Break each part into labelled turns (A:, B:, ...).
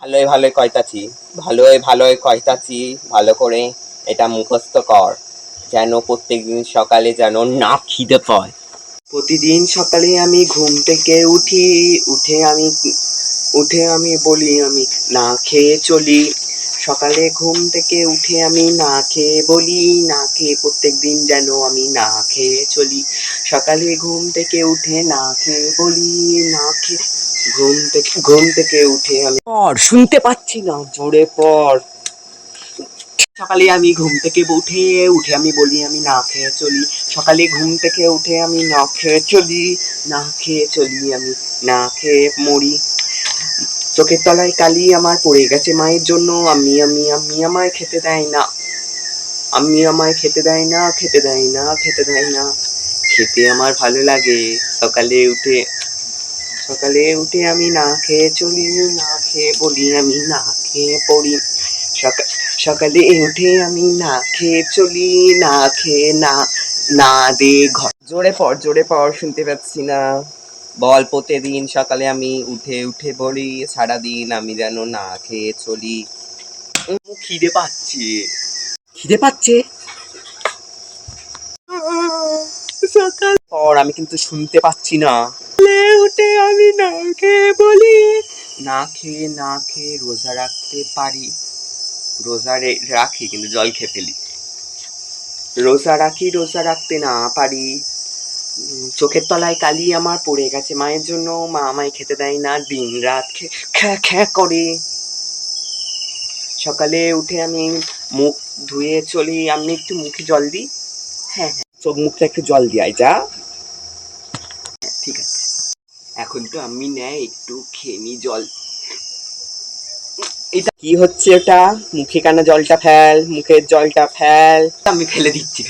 A: ভালোই ভালোই কইতাছি, ভালোই ভালোই কইতাছি, ভালো করে এটা মুখস্থ কর, যেন প্রত্যেকদিন সকালে যেন না খিদে পায়। প্রতিদিন সকালে আমি ঘুম থেকে উঠি, উঠে আমি বলি আমি না খেয়ে চলি। সকালে ঘুম থেকে উঠে আমি না খেয়ে বলি, না খেয়ে প্রত্যেকদিন যেন আমি না খেয়ে চলি। সকালে ঘুম থেকে উঠে না খেয়ে বলি, না খেয়ে ঘুম থেকে উঠে আমি পড়, শুনতে পাচ্ছি না, জোরে পড়। সকালে আমি ঘুম থেকে উঠে আমি বলি আমি না খেয়ে চলি। সকালে ঘুম থেকে উঠে আমি না খেয়ে চলি, না খেয়ে চলি, আমি না খেয়ে মরি। চোখের তলায় কালি আমার পড়ে গেছে মায়ের জন্য, আমি আমায় খেতে দেয় না, আমায় খেতে দেয় না, খেতে দেয় না, খেতে দেয় না। খেতে আমার ভালো লাগে। সকালে উঠে আমি না খেয়ে চলি, না খেয়ে বলি আমি না খেয়ে পড়ি। সকালে উঠে আমি না খেয়ে চলি, না খেয়ে না দে ঘর। জোরে পড়, শুনতে পাচ্ছি না। বল, প্রতিদিন সকালে আমি উঠে বলি সারাদিন আমি যেন না খেয়ে চলি। খিদে পাচ্ছে, খিদে পাচ্ছে। সকাল পর, আমি কিন্তু শুনতে পাচ্ছি না। উঠে আমি না খেয়ে বলি, না খেয়ে রোজা রাখতে পারি। রাখি কিন্তু জল খেয়ে ফেলি। রোজা রাখতে না পারি। চোখের তলায় কালি আমার পড়ে গেছে মায়ের জন্য, মা আমায় খেতে দেয় না, দিন রাত খ্যা খ্যা করে। সকালে উঠে আমি মুখ ধুয়ে চলি। আমি একটু মুখে জল দিই। হ্যাঁ হ্যাঁ, চোখ মুখটা একটু জল দিয়ে যা। ঠিক আছে, এখন তো আমি নেয় একটু খেয়ে নি জল। এটা কি হচ্ছে? ওটা মুখে কেন জলটা ফেল, মুখের জলটা ফেল। আমি ফেলে দিচ্ছি।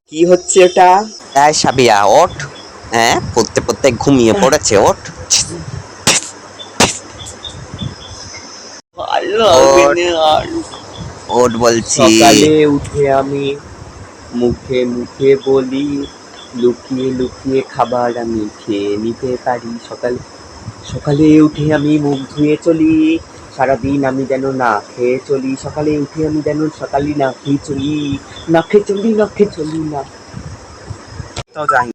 A: কি হচ্ছে ওটা? এই সাবিয়া ওঠ, হ্যাঁ পড়তে ঘুমিয়ে পড়েছে, ওঠ। ওঠ বলছি। সকালে উঠে আমি মুখে বলি, লুকিয়ে খাবার আমি খেয়ে নিতে পারি। সকালে উঠে আমি মুখ ধুয়ে চলি, সারাদিন আমি যেন না খেয়ে চলি। সকালে উঠে আমি যেন না খেয়ে চলি, না খেয়ে চলি, না। তো যাই।